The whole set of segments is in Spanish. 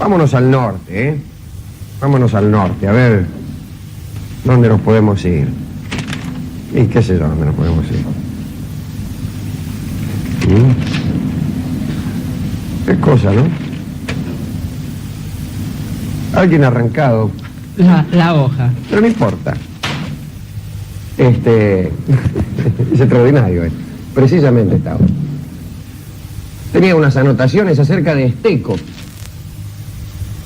Vámonos al norte, ¿eh? Vámonos al norte, a ver dónde nos podemos ir. Y qué sé yo, dónde nos podemos ir. Qué cosa, ¿no? Alguien ha arrancado. La hoja. Pero no importa. Es extraordinario, precisamente esta hoja. Tenía unas anotaciones acerca de Esteco.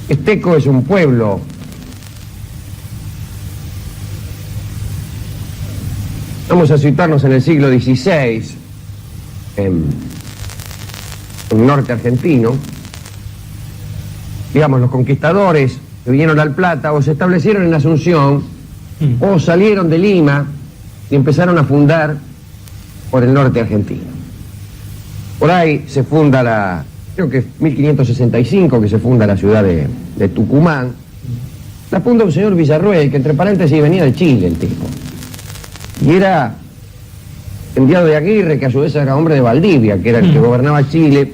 Esteco es un pueblo vamos a situarnos en el siglo XVI, en el norte argentino. Digamos, los conquistadores que vinieron al Plata o se establecieron en Asunción o salieron de Lima y empezaron a fundar por el norte argentino. Por ahí se funda creo que es 1565 que se funda la ciudad de Tucumán. La funda un señor Villarroel, que entre paréntesis venía de Chile el tipo. Y era enviado de Aguirre, que a su vez era hombre de Valdivia, que era el que gobernaba Chile.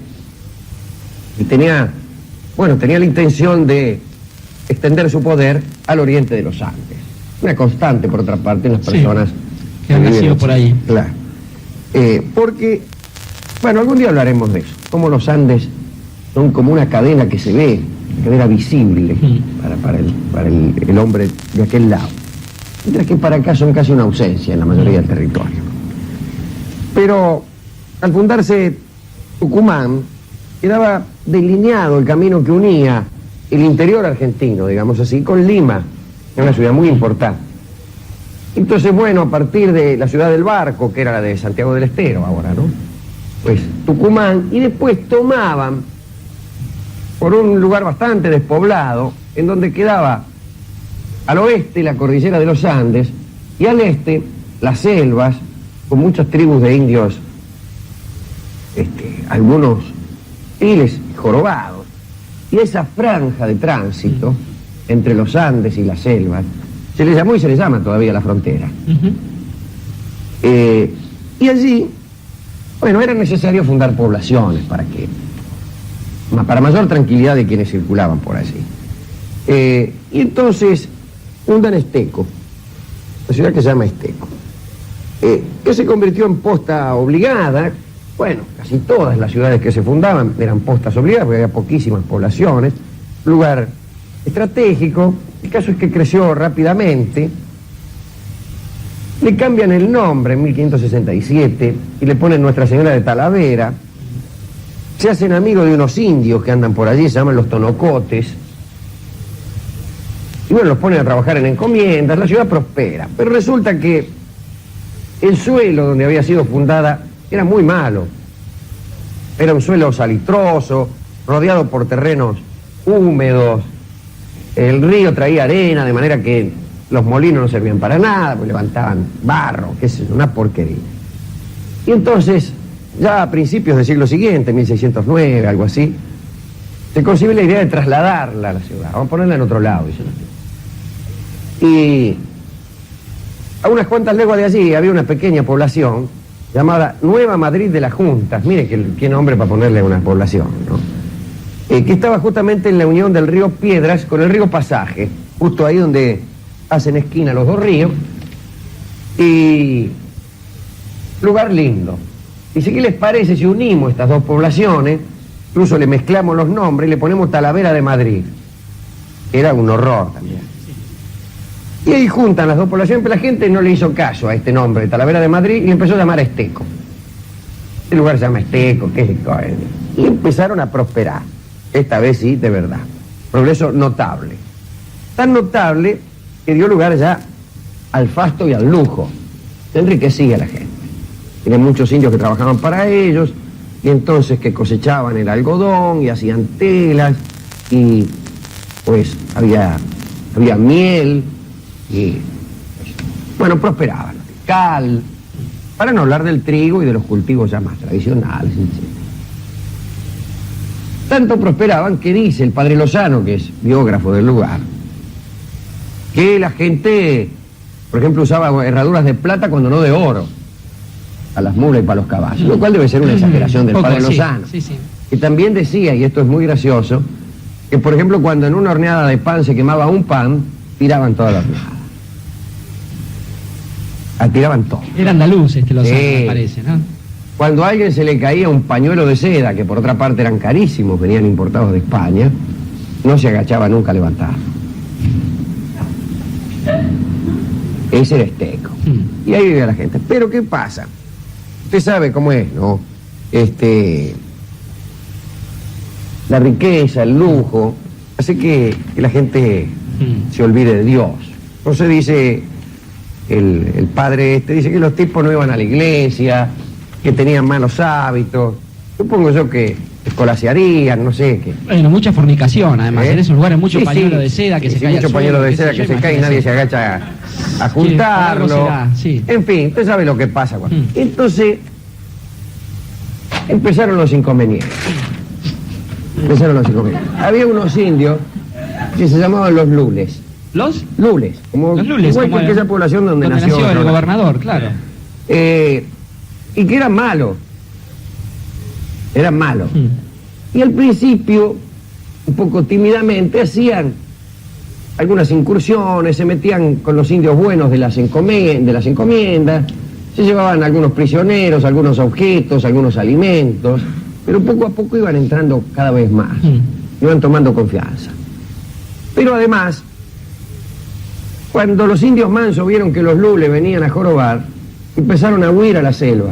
Y tenía la intención de extender su poder al oriente de los Andes. Una constante, por otra parte, en las personas que han nacido por ahí. Claro. Porque, algún día hablaremos de eso. Cómo los Andes son como una cadena que se ve, una cadena visible para el hombre de aquel lado. Mientras que para acá son casi una ausencia en la mayoría del territorio. Pero al fundarse Tucumán, quedaba delineado el camino que unía el interior argentino, digamos así, con Lima, una ciudad muy importante. Entonces, a partir de la ciudad del Barco, que era la de Santiago del Estero ahora, ¿no? Pues Tucumán, y después tomaban por un lugar bastante despoblado, en donde quedaba al oeste la cordillera de los Andes y al este las selvas, con muchas tribus de indios, algunos piles y jorobados. Y esa franja de tránsito entre los Andes y las selvas se le llamó y se le llama todavía la frontera. Y allí, era necesario fundar poblaciones para mayor tranquilidad de quienes circulaban por allí. Y entonces fundan Esteco, la ciudad que se llama Esteco, que se convirtió en posta obligada. Casi todas las ciudades que se fundaban eran postas obligadas, porque había poquísimas poblaciones, lugar estratégico. El caso es que creció rápidamente. Le cambian el nombre en 1567 y le ponen Nuestra Señora de Talavera. Se hacen amigos de unos indios que andan por allí, se llaman los tonocotes. Y los ponen a trabajar en encomiendas. La ciudad prospera, pero resulta que el suelo donde había sido fundada era muy malo. Era un suelo salitroso, rodeado por terrenos húmedos. El río traía arena, de manera que los molinos no servían para nada, pues levantaban barro, qué sé yo, una porquería. Y entonces, ya a principios del siglo siguiente, 1609, algo así, se concibe la idea de trasladarla a la ciudad. Vamos a ponerla en otro lado, dicen. Y a unas cuantas leguas de allí había una pequeña población llamada Nueva Madrid de las Juntas. Mire qué nombre para ponerle a una población, ¿no? Que estaba justamente en la unión del río Piedras con el río Pasaje, justo ahí donde hacen esquina los dos ríos. Y lugar lindo. Dice, ¿qué les parece si unimos estas dos poblaciones? Incluso le mezclamos los nombres y le ponemos Talavera de Madrid. Era un horror también. Y ahí juntan las dos poblaciones, pero la gente no le hizo caso a este nombre, Talavera de Madrid, y empezó a llamar a Esteco. El lugar se llama Esteco, ¿qué es esto? Y empezaron a prosperar. Esta vez sí, de verdad. Progreso notable. Tan notable que dio lugar ya al fasto y al lujo. Se enriquecía la gente. Tienen muchos indios que trabajaban para ellos, y entonces que cosechaban el algodón y hacían telas, y pues había miel, y prosperaban. Cal, para no hablar del trigo y de los cultivos ya más tradicionales, etc. Tanto prosperaban que dice el padre Lozano, que es biógrafo del lugar, que la gente, por ejemplo, usaba herraduras de plata cuando no de oro a las mulas y para los caballos, lo cual debe ser una exageración del padre Lozano, sí. que también decía, y esto es muy gracioso, que, por ejemplo, cuando en una horneada de pan se quemaba un pan, tiraban toda la horneada. Tiraban todo. Era andaluz los Sí. me parece, ¿no? Cuando a alguien se le caía un pañuelo de seda, que por otra parte eran carísimos, venían importados de España, no se agachaba nunca a levantarlo. Ese era Esteco. Y ahí vivía la gente. Pero ¿qué pasa? Usted sabe cómo es, ¿no? La riqueza, el lujo, hace que la gente se olvide de Dios. Entonces dice, el padre dice que los tipos no iban a la iglesia, que tenían malos hábitos. Supongo yo que escolasearían, no sé qué. Bueno, mucha fornicación, además. En esos lugares mucho pañuelo de seda que se cae al mucho suelo, pañuelo de seda que se cae y nadie se agacha a juntarlo. algo será, sí. En fin, usted sabe lo que pasa. Entonces, empezaron los inconvenientes. Había unos indios que se llamaban los lules. ¿Los? Lules, Los lules, igual que aquella población donde nació el gobernador, claro. Y que eran malos. Y al principio, un poco tímidamente, hacían algunas incursiones, se metían con los indios buenos de las encomiendas, se llevaban algunos prisioneros, algunos objetos, algunos alimentos, pero poco a poco iban entrando cada vez más, iban tomando confianza. Pero además, cuando los indios mansos vieron que los lules venían a jorobar, empezaron a huir a la selva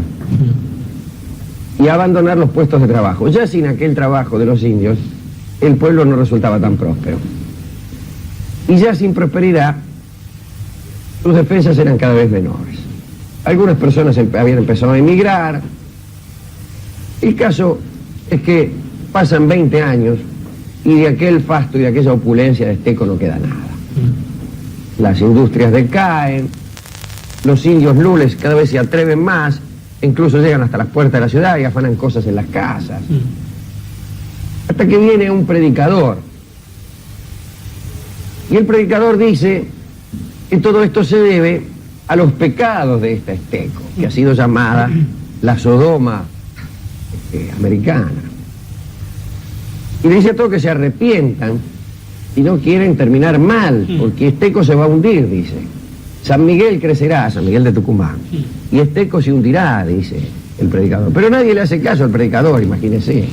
y a abandonar los puestos de trabajo. Ya sin aquel trabajo de los indios, el pueblo no resultaba tan próspero. Y ya sin prosperidad, sus defensas eran cada vez menores. Algunas personas habían empezado a emigrar. El caso es que pasan 20 años y de aquel fasto y de aquella opulencia de Esteco no queda nada. Las industrias decaen, los indios lules cada vez se atreven más, incluso llegan hasta las puertas de la ciudad y afanan cosas en las casas. Hasta que viene un predicador. Y el predicador dice que todo esto se debe a los pecados de esta Esteco, que ha sido llamada la Sodoma americana. Y le dice a todos que se arrepientan y no quieren terminar mal, porque Esteco se va a hundir, dice. San Miguel crecerá, San Miguel de Tucumán, y Esteco se hundirá, dice el predicador. Pero nadie le hace caso al predicador, imagínese.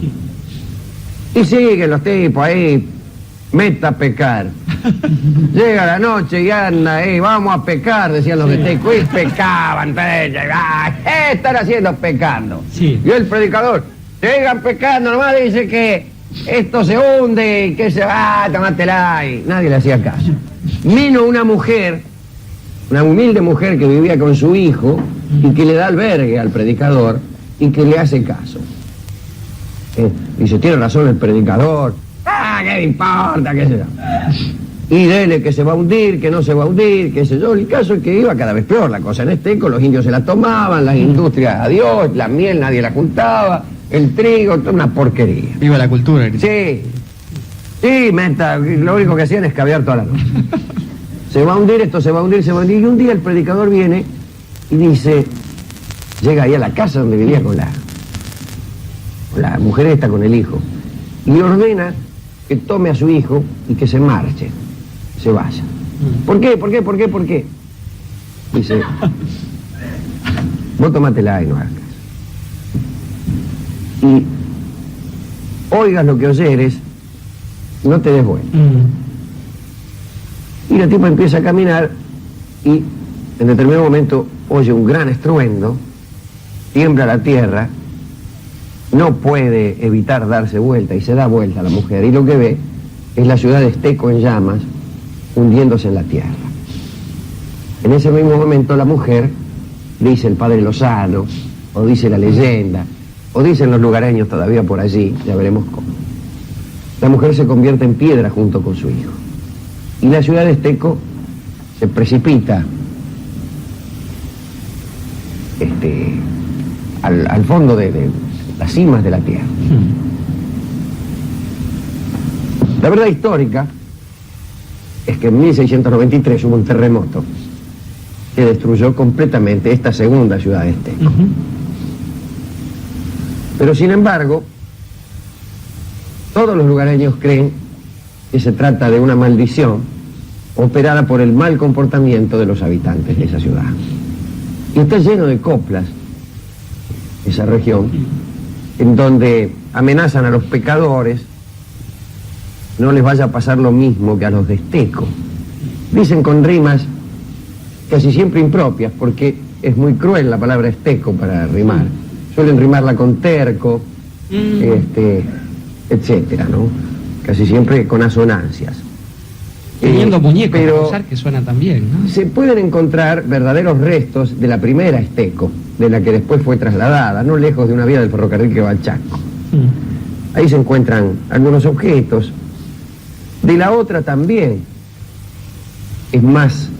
Y siguen los tipos ahí, meta a pecar. Llega la noche y anda, vamos a pecar, decían los de Esteco, y pecaban, ¿qué están haciendo pecando? Sí. Y el predicador, sigan pecando, nomás dice que esto se hunde y que se va, tomátela, y nadie le hacía caso. Vino una mujer, una humilde mujer que vivía con su hijo y que le da albergue al predicador y que le hace caso. Dice, tiene razón el predicador, ¿qué me importa? ¿Qué sé yo? Y dele que se va a hundir, que no se va a hundir, qué sé yo. El caso es que iba cada vez peor la cosa en Esteco, los indios se la tomaban, las industrias, adiós, la miel nadie la juntaba, el trigo, toda una porquería. Viva la cultura. Sí, meta, lo único que hacían es caviar toda la noche. Se va a hundir, esto se va a hundir, se va a hundir. Y un día el predicador viene y dice, llega ahí a la casa donde vivía con la mujer esta, con el hijo, y le ordena que tome a su hijo y que se marche, se vaya. ¿Por qué? Dice, vos tomátela y no hagas caso. Y oigas lo que oyeres, no te des vuelta. Y la tipa empieza a caminar y en determinado momento oye un gran estruendo, tiembla la tierra, no puede evitar darse vuelta y se da vuelta a la mujer y lo que ve es la ciudad de Esteco en llamas hundiéndose en la tierra. En ese mismo momento la mujer, dice el padre Lozano, o dice la leyenda, o dicen los lugareños todavía por allí, ya veremos cómo. La mujer se convierte en piedra junto con su hijo. Y la ciudad de Esteco se precipita al fondo de las cimas de la tierra. La verdad histórica es que en 1693 hubo un terremoto que destruyó completamente esta segunda ciudad de Esteco. Pero sin embargo, todos los lugareños creen que se trata de una maldición operada por el mal comportamiento de los habitantes de esa ciudad. Y está lleno de coplas, esa región, en donde amenazan a los pecadores, no les vaya a pasar lo mismo que a los de Esteco. Dicen con rimas casi siempre impropias, porque es muy cruel la palabra Esteco para rimar. Suelen rimarla con terco, etcétera, ¿no? Casi siempre con asonancias. Teniendo muñecos, pero pensar que suena también, ¿no? se pueden encontrar verdaderos restos de la primera Esteco, de la que después fue trasladada, no lejos de una vía del ferrocarril que va al Chaco. Ahí se encuentran algunos objetos. De la otra también. Es más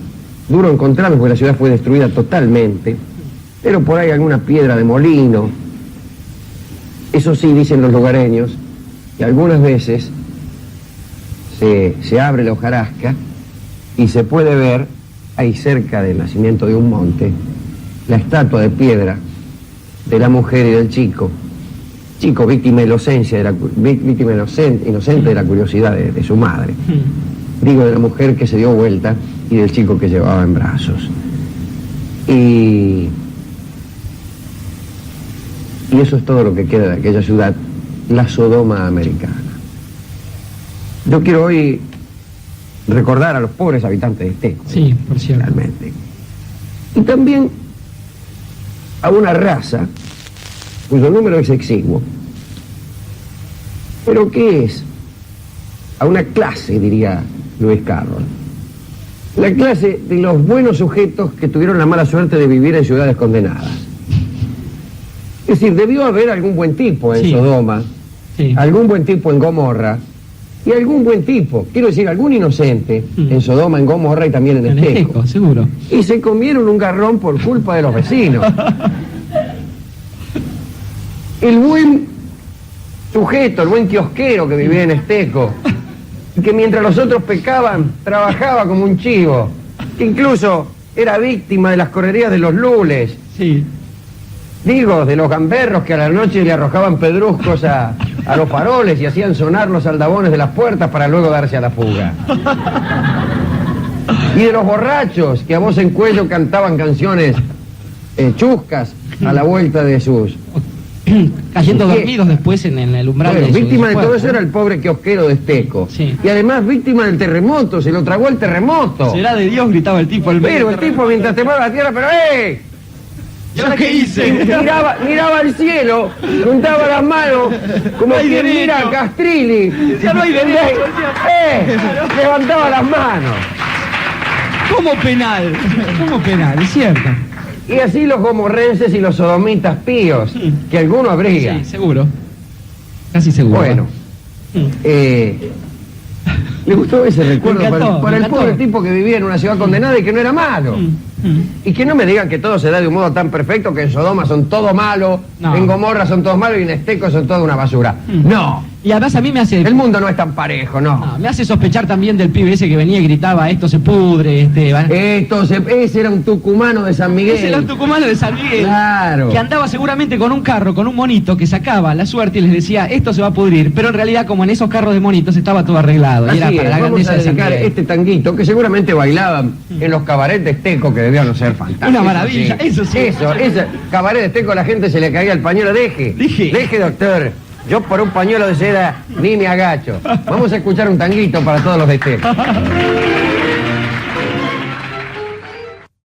duro encontrarlos porque la ciudad fue destruida totalmente, pero por ahí alguna piedra de molino. Eso sí, dicen los lugareños, que algunas veces se abre la hojarasca y se puede ver, ahí cerca del nacimiento de un monte, la estatua de piedra de la mujer y del chico víctima inocente de la curiosidad de su madre. Digo, de la mujer que se dio vuelta y del chico que llevaba en brazos. Y eso es todo lo que queda de aquella ciudad, la Sodoma americana. Yo quiero hoy recordar a los pobres habitantes de Esteco. Sí, por cierto. Realmente. Y también a una raza cuyo número es exiguo. ¿Pero qué es? A una clase, diría Lewis Carroll. La clase de los buenos sujetos que tuvieron la mala suerte de vivir en ciudades condenadas. Es decir, debió haber algún buen tipo en Sodoma, algún buen tipo en Gomorra, y algún buen tipo, quiero decir, algún inocente en Sodoma, en Gomorra y también en Esteco. Seguro. Y se comieron un garrón por culpa de los vecinos. El buen sujeto, el buen kiosquero que vivía en Esteco, y que mientras los otros pecaban, trabajaba como un chivo, que incluso era víctima de las correrías de los lules. Sí. Digo, de los gamberros que a la noche le arrojaban pedruscos a los faroles y hacían sonar los aldabones de las puertas para luego darse a la fuga. Y de los borrachos que a voz en cuello cantaban canciones chuscas a la vuelta de sus... Cayendo dormidos después en el umbral de víctima de todo eso era el pobre kiosquero de Esteco. Sí. Y además víctima del terremoto, se lo tragó el terremoto. Será de Dios, gritaba el tipo. Pero el tipo mientras temblaba la tierra, pero ¿Yo qué hice? Miraba al cielo, juntaba las manos, como no quien mira a Castrilli. Ya no hay derecho. Levantaba las manos. Como penal, es cierto. Y así los gomorrenses y los sodomitas píos, que alguno habría. Sí, seguro. Casi seguro. Bueno, le gustó ese recuerdo para el pobre tipo que vivía en una ciudad condenada y que no era malo. Y que no me digan que todo se da de un modo tan perfecto, que en Sodoma son todo malo, en Gomorra son todos malos y en Esteco son toda una basura. No. Y además a mí me hace... El mundo no es tan parejo, no. Me hace sospechar también del pibe ese que venía y gritaba, esto se pudre, Ese era un tucumano de San Miguel. Ese era un tucumano de San Miguel. Claro. Que andaba seguramente con un carro, con un monito, que sacaba la suerte y les decía, esto se va a pudrir. Pero en realidad, como en esos carros de monitos estaba todo arreglado. Así y era para la vamos grandeza a de San dedicar Miguel. este tanguito, que seguramente bailaban en los cabarets de Esteco, que debían ser fantásticos. Una maravilla, eso sí. Ese cabaret de Esteco, la gente se le caía el pañuelo. Deje, doctor. Yo por un pañuelo de seda ni me agacho. Vamos a escuchar un tanguito para todos los de Esteco.